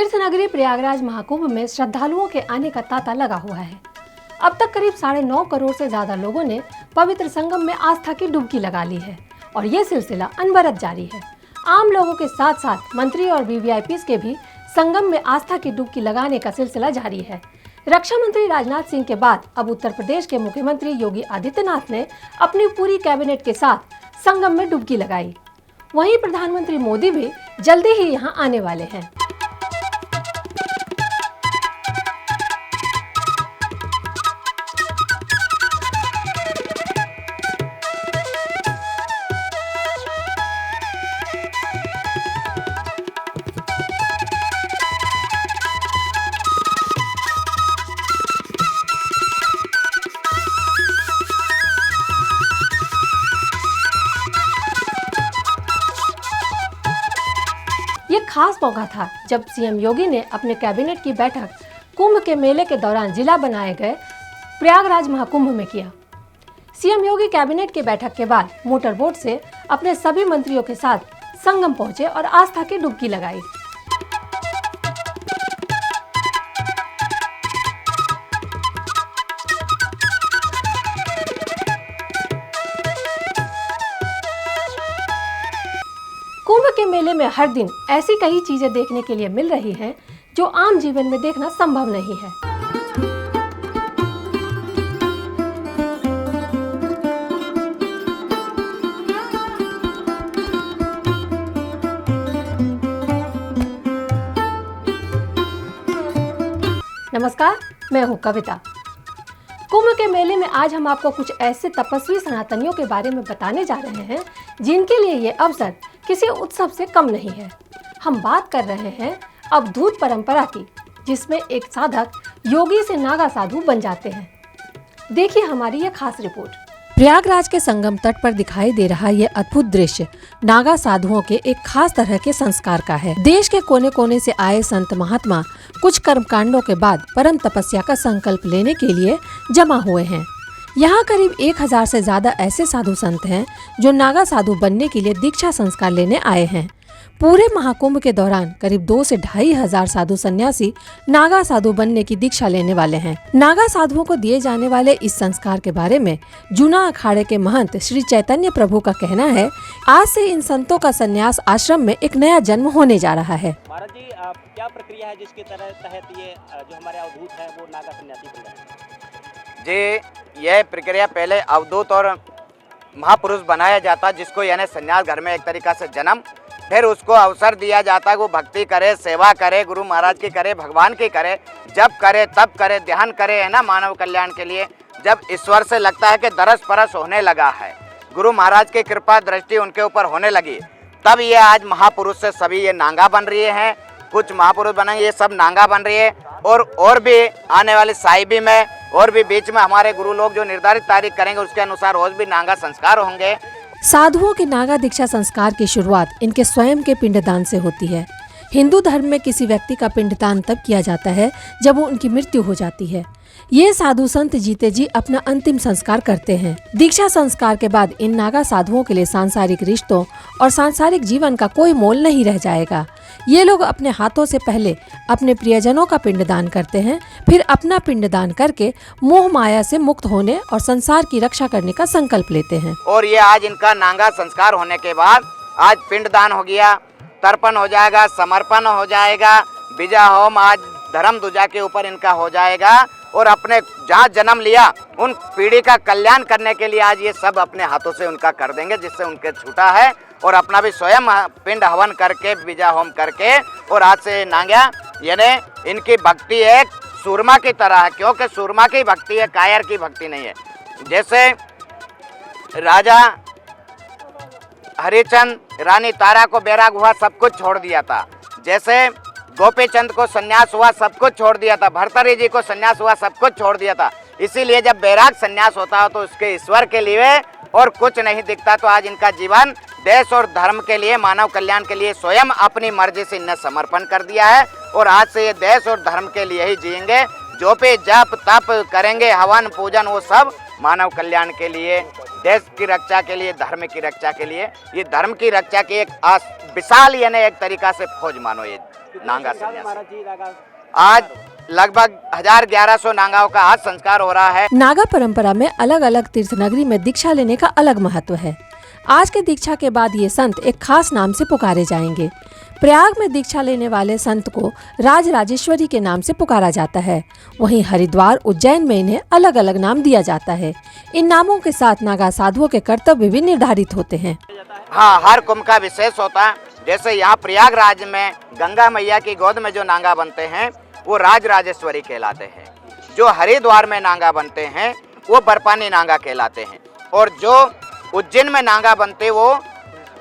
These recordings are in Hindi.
तीर्थ नगरी प्रयागराज महाकुंभ में श्रद्धालुओं के आने का तांता लगा हुआ है। अब तक करीब 9.5 करोड़ से ज्यादा लोगों ने पवित्र संगम में आस्था की डुबकी लगा ली है और ये सिलसिला अनवरत जारी है। आम लोगों के साथ साथ मंत्री और वीवीआईपीज़ के भी संगम में आस्था की डुबकी लगाने का सिलसिला जारी है। रक्षा मंत्री राजनाथ सिंह के बाद अब उत्तर प्रदेश के मुख्यमंत्री योगी आदित्यनाथ ने अपनी पूरी कैबिनेट के साथ संगम में डुबकी लगाई। वहीं प्रधानमंत्री मोदी भी जल्दी ही यहां आने वाले हैं। ये खास मौका था जब सीएम योगी ने अपने कैबिनेट की बैठक कुंभ के मेले के दौरान जिला बनाए गए प्रयागराज महाकुंभ में किया। सीएम योगी कैबिनेट की बैठक के बाद मोटर बोट से अपने सभी मंत्रियों के साथ संगम पहुंचे और आस्था की डुबकी लगाई। कुंभ के मेले में हर दिन ऐसी कई चीजें देखने के लिए मिल रही हैं जो आम जीवन में देखना संभव नहीं है। नमस्कार, मैं हूं कविता। कुंभ के मेले में आज हम आपको कुछ ऐसे तपस्वी सनातनियों के बारे में बताने जा रहे हैं जिनके लिए ये अवसर किसी उत्सव से कम नहीं है। हम बात कर रहे हैं अवधूत परंपरा की, जिसमें एक साधक योगी से नागा साधु बन जाते हैं। देखिए हमारी ये खास रिपोर्ट। प्रयागराज के संगम तट पर दिखाई दे रहा ये अद्भुत दृश्य नागा साधुओं के एक खास तरह के संस्कार का है। देश के कोने कोने से आए संत महात्मा कुछ कर्मकांडों के बाद परम तपस्या का संकल्प लेने के लिए जमा हुए हैं। यहाँ करीब 1000 से ज्यादा ऐसे साधु संत हैं जो नागा साधु बनने के लिए दीक्षा संस्कार लेने आए हैं। पूरे महाकुंभ के दौरान करीब 2 से 2500 साधु सन्यासी नागा साधु बनने की दीक्षा लेने वाले हैं। नागा साधुओं को दिए जाने वाले इस संस्कार के बारे में जूना अखाड़े के महंत श्री चैतन्य प्रभु का कहना है, आज से इन संतों का संन्यास आश्रम में एक नया जन्म होने जा रहा है। महाराज जी, क्या प्रक्रिया है जिसके तहत ये जो हमारे अवधूत है वो नागा सन्यासी बन रहे हैं? जी, यह प्रक्रिया पहले अवधूत और महापुरुष बनाया जाता, जिसको यानी संन्यास घर में एक तरीका से जन्म, फिर उसको अवसर दिया जाता है वो भक्ति करे, सेवा करे, गुरु महाराज की करे, भगवान की करे, जब करे तब करे, ध्यान करे, है ना, मानव कल्याण के लिए। जब ईश्वर से लगता है कि दरस परस होने लगा है, गुरु महाराज की कृपा दृष्टि उनके ऊपर होने लगी, तब ये आज महापुरुष से सभी ये नांगा बन रही हैं। कुछ महापुरुष बनेंगे, ये सब नांगा बन रही है। और भी आने वाले साहिबी में और भी बीच में हमारे गुरु लोग जो निर्धारित तारीख करेंगे उसके अनुसार और भी नांगा संस्कार होंगे। साधुओं के नागा दीक्षा संस्कार की शुरुआत इनके स्वयं के पिंडदान से होती है। हिंदू धर्म में किसी व्यक्ति का पिंडदान तब किया जाता है जब वो उनकी मृत्यु हो जाती है। ये साधु संत जीते जी अपना अंतिम संस्कार करते हैं। दीक्षा संस्कार के बाद इन नागा साधुओं के लिए सांसारिक रिश्तों और सांसारिक जीवन का कोई मोल नहीं रह जाएगा। ये लोग अपने हाथों से पहले अपने प्रियजनों का पिंडदान करते हैं, फिर अपना पिंडदान करके मोह माया से मुक्त होने और संसार की रक्षा करने का संकल्प लेते हैं। और ये आज इनका नांगा संस्कार होने के बाद आज पिंडदान हो गया, तर्पण हो जाएगा, समर्पण हो जाएगा, बीजा होम आज धर्म ध्वजा के ऊपर इनका हो जाएगा। और अपने जहाँ जन्म लिया उन पीढ़ी का कल्याण करने के लिए आज ये सब अपने हाथों से उनका कर देंगे, जिससे उनके छूटा है। और अपना भी स्वयं पिंड हवन करके, बीजा होम करके, और आज से नांगा यानी इनकी भक्ति एक सूरमा की तरह है, क्योंकि सूरमा की भक्ति है, कायर की भक्ति नहीं है। जैसे राजा हरिचंद रानी तारा को बैराग हुआ, सब कुछ छोड़ दिया था। जैसे गोपी चंद को सन्यास हुआ, सब कुछ छोड़ दिया था। भर्तृहरि जी को सन्यास हुआ, सब कुछ छोड़ दिया था। इसीलिए जब बैराग सन्यास होता हो तो उसके ईश्वर के लिए और कुछ नहीं दिखता। तो आज इनका जीवन देश और धर्म के लिए, मानव कल्याण के लिए स्वयं अपनी मर्जी से इन्हें समर्पण कर दिया है। और आज से ये देश और धर्म के लिए ही जिएंगे। जो पे जप तप करेंगे, हवन पूजन, वो सब मानव कल्याण के लिए, देश की रक्षा के लिए, धर्म की रक्षा के लिए। ये धर्म की रक्षा की एक विशाल यानी एक तरीका से फौज मानो ये नांगा संख्या में सन्यासी। महाराज जी नागा आज लगभग 1100 नागाओं का आज संस्कार हो रहा है। नागा परंपरा में अलग अलग तीर्थ नगरी में दीक्षा लेने का अलग महत्व है। आज के दीक्षा के बाद ये संत एक खास नाम से पुकारे जाएंगे। प्रयाग में दीक्षा लेने वाले संत को राजराजेश्वरी के नाम से पुकारा जाता है। वहीं हरिद्वार, उज्जैन में इन्हें अलग अलग नाम दिया जाता है। इन नामों के साथ नागा साधुओं के कर्तव्य भी निर्धारित होते हैं। हाँ, हर कुंभ का विशेष होता है। जैसे यहाँ प्रयागराज में गंगा मैया की गोद में जो नांगा बनते हैं वो राजराजेश्वरी कहलाते हैं। जो हरिद्वार में नांगा बनते हैं वो बरपानी नांगा कहलाते हैं। और जो उज्जैन में नांगा बनते वो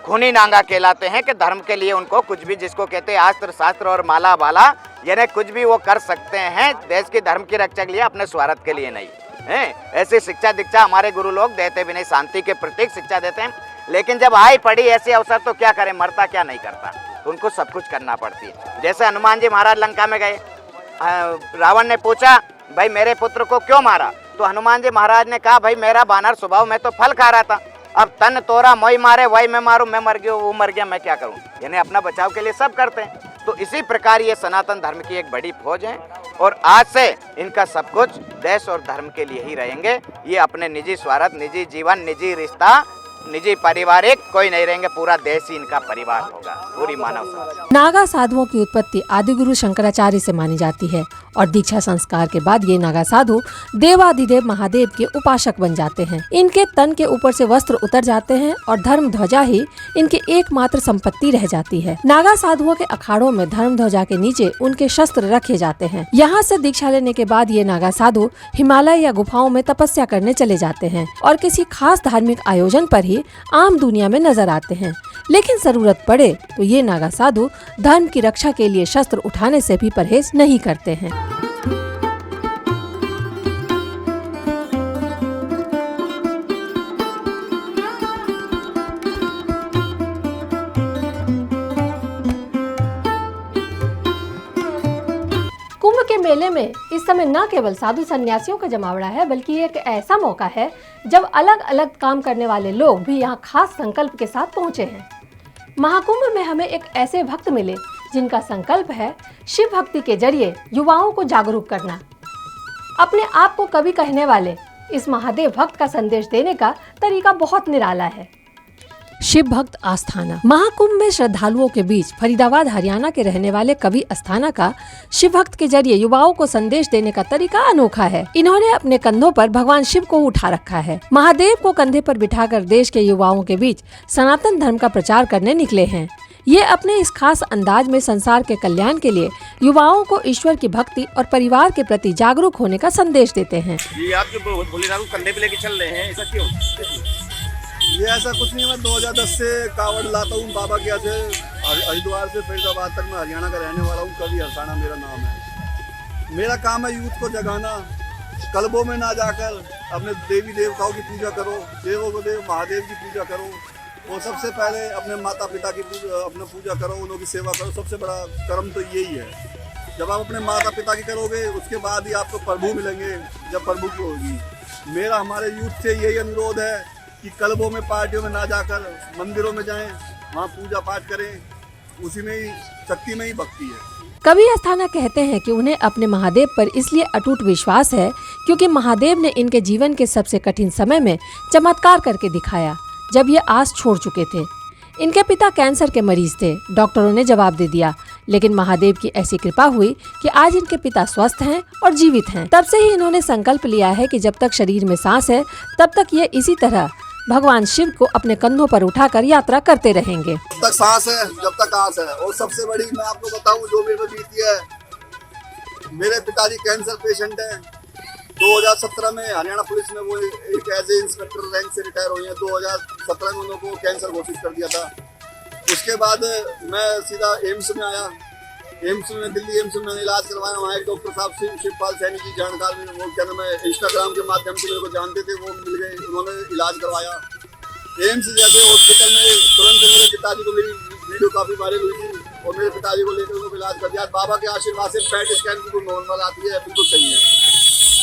खूनी नांगा कहलाते हैं कि धर्म के लिए उनको कुछ भी, जिसको कहते हैं अस्त्र शास्त्र और माला वाला, यानी कुछ भी वो कर सकते हैं देश की धर्म की रक्षा के लिए, अपने स्वार्थ के लिए नहीं है। ऐसी शिक्षा दीक्षा हमारे गुरु लोग देते भी नहीं, शांति के प्रतीक शिक्षा देते हैं। लेकिन जब आई पड़ी ऐसे अवसर तो क्या करें, मरता क्या नहीं करता, तो उनको सब कुछ करना पड़ती है। जैसे हनुमान जी महाराज लंका में गए, रावण ने पूछा भाई मेरे पुत्र को क्यों मारा, तो हनुमान जी महाराज ने कहा भाई मेरा बानर स्वभाव, मैं तो फल खा रहा था, अब तन तोरा मोई मारे वही मैं मारूं, मैं मर गया वो मर गया, मैं क्या करूं। यानी अपना बचाव के लिए सब करते हैं। तो इसी प्रकार ये सनातन धर्म की एक बड़ी फौज है और आज से इनका सब कुछ देश और धर्म के लिए ही रहेंगे। ये अपने निजी स्वार्थ, निजी जीवन, निजी रिश्ता, निजी पारिवारिक कोई नहीं रहेंगे, पूरा देश ही इनका परिवार होगा, पूरी मानव समाज। नागा साधुओं की उत्पत्ति आदिगुरु शंकराचार्य से मानी जाती है और दीक्षा संस्कार के बाद ये नागा साधु देवाधिदेव महादेव के उपासक बन जाते हैं। इनके तन के ऊपर से वस्त्र उतर जाते हैं और धर्म ध्वजा ही इनकी एकमात्र संपत्ति रह जाती है। नागा साधुओं के अखाड़ों में धर्म ध्वजा के नीचे उनके शस्त्र रखे जाते हैं। यहाँ से दीक्षा लेने के बाद ये नागा साधु हिमालय या गुफाओं में तपस्या करने चले जाते हैं और किसी खास धार्मिक आयोजन पर ही आम दुनिया में नजर आते हैं। लेकिन जरूरत पड़े तो ये नागा साधु धर्म की रक्षा के लिए शस्त्र उठाने से भी परहेज नहीं करते हैं। कुंभ के मेले में इस समय न केवल साधु सन्यासियों का जमावड़ा है, बल्कि एक ऐसा मौका है जब अलग अलग काम करने वाले लोग भी यहाँ खास संकल्प के साथ पहुँचे हैं। महाकुंभ में हमें एक ऐसे भक्त मिले जिनका संकल्प है शिव भक्ति के जरिए युवाओं को जागरूक करना। अपने आप को कवि कहने वाले इस महादेव भक्त का संदेश देने का तरीका बहुत निराला है। शिव भक्त आस्थाना। महाकुंभ में श्रद्धालुओं के बीच फरीदाबाद हरियाणा के रहने वाले कवि आस्थाना का शिव भक्त के जरिए युवाओं को संदेश देने का तरीका अनोखा है। इन्होंने अपने कंधों पर भगवान शिव को उठा रखा है। महादेव को कंधे पर बिठाकर देश के युवाओं के बीच सनातन धर्म का प्रचार करने निकले हैं। ये अपने इस खास अंदाज में संसार के कल्याण के लिए युवाओं को ईश्वर की भक्ति और परिवार के प्रति जागरूक होने का संदेश देते हैं। ये आप जो भोलेनाथ को कंधे पे लेके चल रहे हैं, ऐसा क्यों? ये ऐसा कुछ नहीं, मैं 2010 से कावड़ लाता हूँ बाबा के यहाँ से, हरिद्वार से फरीदाबाद तक। मैं हरियाणा का रहने वाला हूँ, कवि आस्थाना मेरा नाम है। मेरा काम है यूथ को जगाना। क्लबों में ना जाकर अपने देवी देवताओं की पूजा करो, देवों को देव महादेव की पूजा करो, और सबसे पहले अपने माता पिता की पूजा करो, उनकी सेवा करो। सबसे बड़ा कर्म तो यही है। जब आप अपने माता पिता की करोगे उसके बाद ही आपको प्रभु मिलेंगे, जब प्रभु की होगी। मेरा हमारे यूथ से यही अनुरोध है कि क्लबों में, पार्टियों में ना जाकर मंदिरों में जाएं, वहाँ पूजा पाठ करें, उसी में ही शक्ति में ही भक्ति है। कवि आस्थाना कहते हैं कि उन्हें अपने महादेव पर इसलिए अटूट विश्वास है क्योंकि महादेव ने इनके जीवन के सबसे कठिन समय में चमत्कार करके दिखाया, जब ये आस छोड़ चुके थे। इनके पिता कैंसर के मरीज थे, डॉक्टरों ने जवाब दे दिया, लेकिन महादेव की ऐसी कृपा हुई कि आज इनके पिता स्वस्थ हैं और जीवित हैं। तब से ही इन्होंने संकल्प लिया है कि जब तक शरीर में सांस है तब तक ये इसी तरह भगवान शिव को अपने कंधों पर उठाकर यात्रा करते रहेंगे। जब तक सांस है, जब तक आस है। और सबसे बड़ी मैं आपको बताऊं जो मेरे में बीती है, मेरे पिताजी कैंसर पेशेंट हैं। 2017 में हरियाणा पुलिस में वो एक एज ए इंस्पेक्टर रैंक से रिटायर हुए हैं। 2017 में उनको कैंसर घोषित कर दिया था। उसके बाद मैं सीधा एम्स में आया। एम्स में, दिल्ली एम्स में मैंने इलाज करवाया। वहाँ एक डॉक्टर साहब शिवपाल सैनी जी जानकार, वो क्या नाम है, इंस्टाग्राम के माध्यम से मेरे को जानते थे, वो मिल गए, उन्होंने इलाज करवाया। एम्स जैसे हॉस्पिटल में तुरंत मेरे पिताजी को, मेरी वीडियो काफ़ी वायरल हुई थी और मेरे पिताजी को लेकर उनको इलाज कर दिया। बाबा के आशीर्वाद से पैट स्कैन बिल्कुल नॉर्मल आती है, बिल्कुल सही है।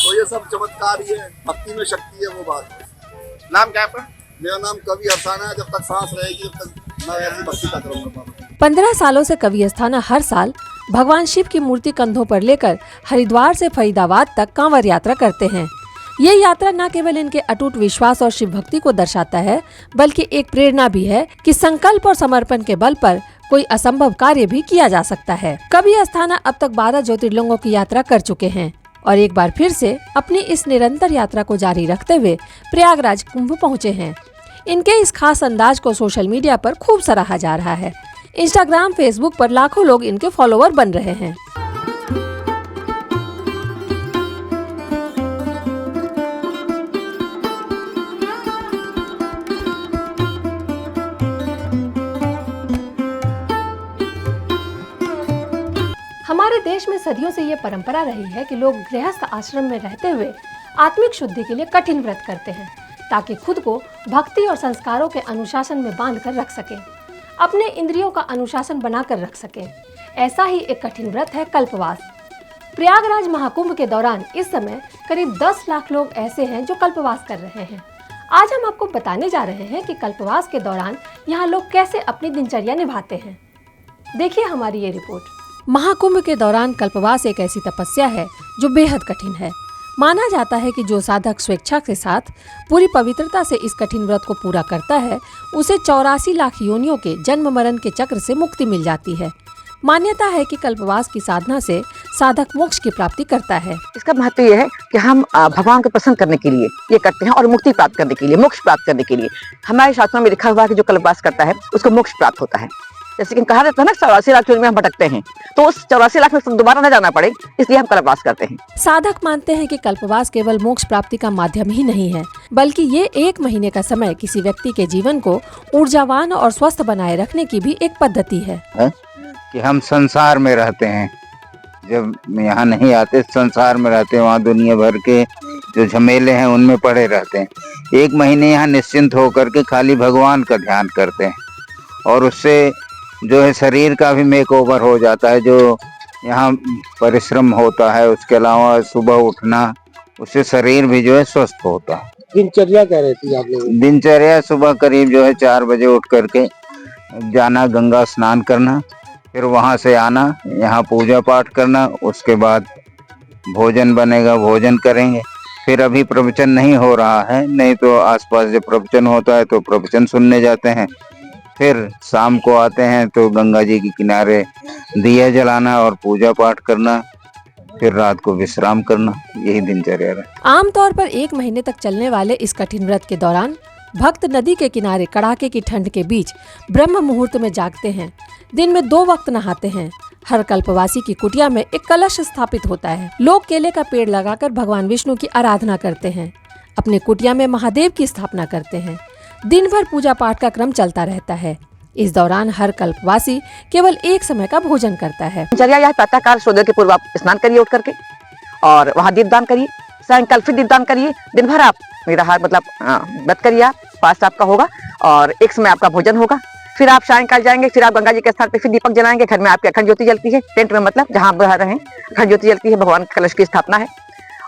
तो ये सब चमत्कार ही है, भक्ति में शक्ति है वो बात। नाम क्या है आपका? मेरा नाम कवि आस्थाना है। जब तक सांस रहेगी तब तक मैं ऐसी भक्ति करता रहूँगा। 15 सालों से कवि आस्थाना हर साल भगवान शिव की मूर्ति कंधों पर लेकर हरिद्वार से फरीदाबाद तक कांवड़ यात्रा करते हैं। ये यात्रा न केवल इनके अटूट विश्वास और शिव भक्ति को दर्शाता है, बल्कि एक प्रेरणा भी है कि संकल्प और समर्पण के बल पर कोई असंभव कार्य भी किया जा सकता है। कवि अस्थाना अब तक 12 ज्योतिर्लिंगों की यात्रा कर चुके हैं और एक बार फिर से अपनी इस निरंतर यात्रा को जारी रखते हुए प्रयागराज कुंभ पहुँचे हैं। इनके इस खास अंदाज को सोशल मीडिया पर खूब सराहा जा रहा है। इंस्टाग्राम, फेसबुक पर लाखों लोग इनके फॉलोअर बन रहे हैं। हमारे देश में सदियों से ये परंपरा रही है कि लोग गृहस्थ आश्रम में रहते हुए आत्मिक शुद्धि के लिए कठिन व्रत करते हैं, ताकि खुद को भक्ति और संस्कारों के अनुशासन में बांध कर रख सकें, अपने इंद्रियों का अनुशासन बनाकर रख सकें। ऐसा ही एक कठिन व्रत है कल्पवास। प्रयागराज महाकुंभ के दौरान इस समय करीब 10 लाख लोग ऐसे हैं जो कल्पवास कर रहे हैं। आज हम आपको बताने जा रहे हैं कि कल्पवास के दौरान यहाँ लोग कैसे अपनी दिनचर्या निभाते हैं। देखिए हमारी ये रिपोर्ट। महाकुंभ के दौरान कल्पवास एक ऐसी तपस्या है जो बेहद कठिन है। माना जाता है कि जो साधक स्वेच्छा के साथ पूरी पवित्रता से इस कठिन व्रत को पूरा करता है, उसे 84 लाख योनियों के जन्म मरण के चक्र से मुक्ति मिल जाती है। मान्यता है कि कल्पवास की साधना से साधक मोक्ष की प्राप्ति करता है। इसका महत्व ये है कि हम भगवान को प्रसन्न करने के लिए ये करते हैं और मुक्ति प्राप्त करने के लिए, मोक्ष प्राप्त करने के लिए। हमारे शास्त्रों में लिखा हुआ है कि जो कल्पवास करता है उसको मोक्ष प्राप्त होता है। जैसे कि कहा जाता है ना 84 लाख योनि में हम भटकते हैं, तो उस 84 लाख में दोबारा न जाना पड़े, इसलिए हम कल्पवास करते हैं। साधक मानते हैं कि कल्पवास केवल मोक्ष प्राप्ति का माध्यम ही नहीं है, बल्कि ये 1 महीने का समय किसी व्यक्ति के जीवन को ऊर्जावान और स्वस्थ बनाए रखने की भी एक पद्धति है। कि हम संसार में रहते हैं, जब यहाँ नहीं आते संसार में रहते हैं, वहाँ दुनिया भर के जो झमेले हैं उनमें पड़े रहते हैं। 1 महीने यहाँ निश्चिंत होकर के खाली भगवान का ध्यान करते हैं और उससे जो है शरीर का भी मेकओवर हो जाता है। जो यहाँ परिश्रम होता है, उसके अलावा सुबह उठना, उससे शरीर भी जो है स्वस्थ होता है। दिनचर्या क्या रहती है आप लोगों की? दिनचर्या सुबह करीब जो है 4 बजे उठ करके जाना, गंगा स्नान करना, फिर वहाँ से आना, यहाँ पूजा पाठ करना, उसके बाद भोजन बनेगा, भोजन करेंगे। फिर अभी प्रवचन नहीं हो रहा है, नहीं तो आसपास जब प्रवचन होता है तो प्रवचन सुनने जाते हैं। फिर शाम को आते हैं तो गंगा जी के किनारे दिया जलाना और पूजा पाठ करना, फिर रात को विश्राम करना, यही दिनचर्या है। आमतौर पर 1 महीने तक चलने वाले इस कठिन व्रत के दौरान भक्त नदी के किनारे कड़ाके की ठंड के बीच ब्रह्म मुहूर्त में जागते हैं। दिन में 2 वक्त नहाते हैं। हर कल्पवासी की कुटिया में एक कलश स्थापित होता है। लोग केले का पेड़ लगाकर भगवान विष्णु की आराधना करते हैं। अपने कुटिया में महादेव की स्थापना करते हैं। दिन भर पूजा पाठ का क्रम चलता रहता है। इस दौरान हर कल्पवासी केवल एक समय का भोजन करता है। दिनचर्या यह प्रातःकाल सूर्योदय के पूर्व आप स्नान करिए उठ करके और वहाँ दीपदान करिए, सायंकाल फिर दीपदान करिए। दिन भर आप निराहार मतलब व्रत करिए, आप फास्ट आपका होगा और एक समय आपका भोजन होगा। फिर आप सायंकाल जाएंगे, फिर आप गंगा जी के स्थान पे फिर दीपक जलाएंगे। घर में आपकी अखंड ज्योति जलती है, टेंट में मतलब जहाँ आप रह रहे हैं अखंड ज्योति जलती है, भगवान कलश की स्थापना है।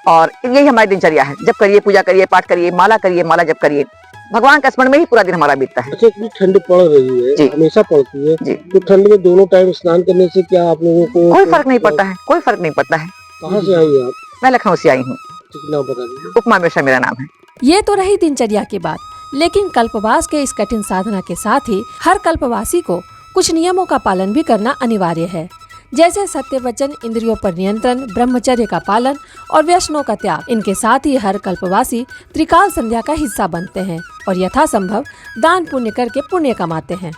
और यही हमारी दिनचर्या है। जब करिए, पूजा करिए, पाठ करिए, माला करिए, माला जप करिए, भगवान का स्मरण में ही पूरा दिन हमारा बीतता है। अच्छा, इतनी ठंड पड़ रही है, हमेशा पड़ती है जी। तो ठंड में दोनों टाइम स्नान करने से क्या आप लोगों को कोई फर्क नहीं पड़ता है, कोई फर्क नहीं पड़ता है। कहाँ से आई आप? मैं लखनऊ से आई हूँ। नाम बता दीजिए। उपमा मिश्रा मेरा नाम है। ये तो रही दिनचर्या की बात, लेकिन कल्पवास के इस कठिन साधना के साथ ही हर कल्पवासी को कुछ नियमों का पालन भी करना अनिवार्य है, जैसे सत्य वचन, इंद्रियों पर नियंत्रण, ब्रह्मचर्य का पालन और व्यसनों का त्याग। इनके साथ ही हर कल्पवासी त्रिकाल संध्या का हिस्सा बनते हैं और यथासंभव दान पुण्य करके पुण्य कमाते हैं।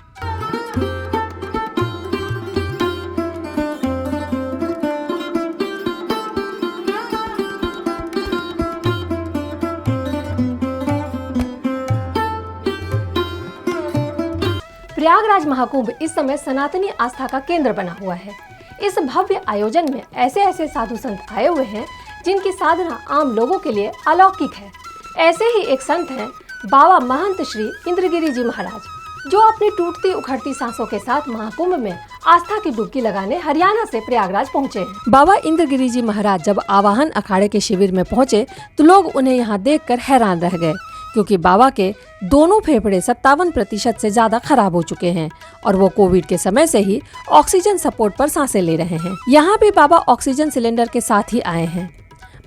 प्रयागराज महाकुंभ इस समय सनातनी आस्था का केंद्र बना हुआ है। इस भव्य आयोजन में ऐसे ऐसे साधु संत आए हुए हैं जिनकी साधना आम लोगों के लिए अलौकिक है। ऐसे ही एक संत हैं बाबा महंत श्री इंद्रगिरी जी महाराज, जो अपनी टूटती उखड़ती सांसों के साथ महाकुंभ में आस्था की डुबकी लगाने हरियाणा से प्रयागराज पहुंचे हैं। बाबा इंद्रगिरी जी महाराज जब आवाहन अखाड़े के शिविर में पहुंचे तो लोग उन्हें यहाँ देखकर हैरान रह गए, क्योंकि बाबा के दोनों फेफड़े 57% से ज्यादा खराब हो चुके हैं और वो कोविड के समय से ही ऑक्सीजन सपोर्ट पर सांसें ले रहे हैं। यहाँ भी बाबा ऑक्सीजन सिलेंडर के साथ ही आए हैं।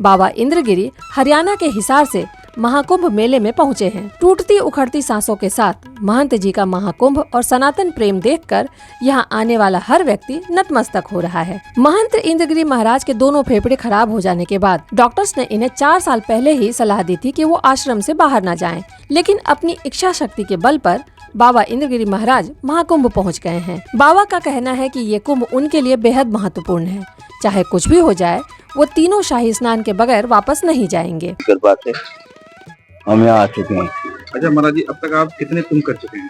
बाबा इंद्रगिरी हरियाणा के हिसार से महाकुंभ मेले में पहुँचे हैं। टूटती उखड़ती सांसों के साथ महंत जी का महाकुंभ और सनातन प्रेम देखकर यहाँ आने वाला हर व्यक्ति नतमस्तक हो रहा है। महंत इंद्रगिरी महाराज के दोनों फेफड़े खराब हो जाने के बाद डॉक्टर्स ने इन्हें 4 साल पहले ही सलाह दी थी कि वो आश्रम से बाहर न जाएं, लेकिन अपनी इच्छा शक्ति के बल पर बाबा इंद्रगिरी महाराज महाकुंभ पहुँच गए हैं। बाबा का कहना है कि ये कुंभ उनके लिए बेहद महत्वपूर्ण है। चाहे कुछ भी हो जाए, वो तीनों शाही स्नान के बगैर वापस नहीं जाएंगे। कृपा से हम यहाँ आ चुके हैं। अच्छा महाराज जी, अब तक आप कितने कुंभ कर चुके हैं?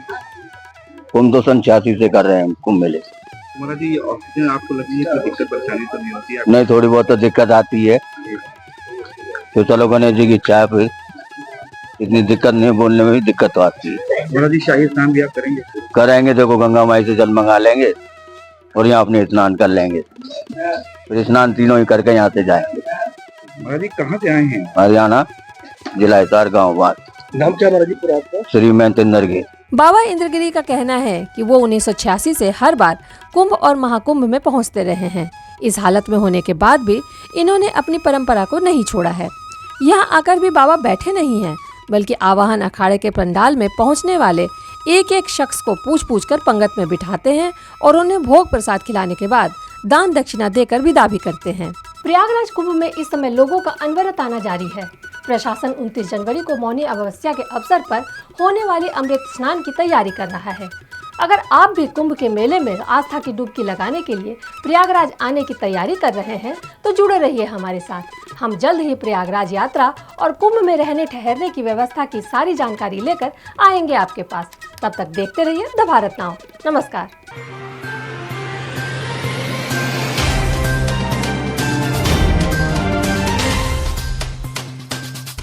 कुंभ तो सन 86 से कर रहे हैं कुंभ मेले। महाराज जी, ऑक्सीजन आपको लगी है, कोई दिक्कत परेशानी तो नहीं होती है? नहीं, थोड़ी बहुत तो दिक्कत आती है, तो चलो गणेश जी की चाय, फिर इतनी दिक्कत नहीं, बोलने में भी दिक्कत तो आती है। महाराज जी, शाही स्नान भी आप करेंगे? करेंगे, देखो गंगा माई से जल मंगा लेंगे और यहाँ अपने स्नान कर लेंगे, फिर स्नान तीनों ही करके यहाँ से जाएंगे। महाराज जी, कहाँ से आए हैं? हरियाणा, जिला हिसार, गाँव बात। नाम क्या महाराज जी पूरा आपका? श्री महंत इंद्रगिरी। बाबा इंद्रगिरी का कहना है कि वो 1986 से हर बार कुंभ और महाकुंभ में पहुंचते रहे हैं। इस हालत में होने के बाद भी इन्होंने अपनी परंपरा को नहीं छोड़ा है। यहाँ आकर भी बाबा बैठे नहीं हैं, बल्कि आवाहन अखाड़े के पंडाल में पहुंचने वाले एक एक शख्स को पूछ कर पंगत में बिठाते हैं और उन्हें भोग प्रसाद खिलाने के बाद दान दक्षिणा देकर विदा भी करते हैं। प्रयागराज कुंभ में इस समय लोगों का अनवरत आना जारी है। प्रशासन 29 जनवरी को मौनी अमावस्या के अवसर पर होने वाले अमृत स्नान की तैयारी कर रहा है। अगर आप भी कुंभ के मेले में आस्था की डुबकी लगाने के लिए प्रयागराज आने की तैयारी कर रहे हैं तो जुड़े रहिए हमारे साथ। हम जल्द ही प्रयागराज यात्रा और कुंभ में रहने ठहरने की व्यवस्था की सारी जानकारी लेकर आएंगे आपके पास। तब तक देखते रहिए द भारत नाउ। नमस्कार।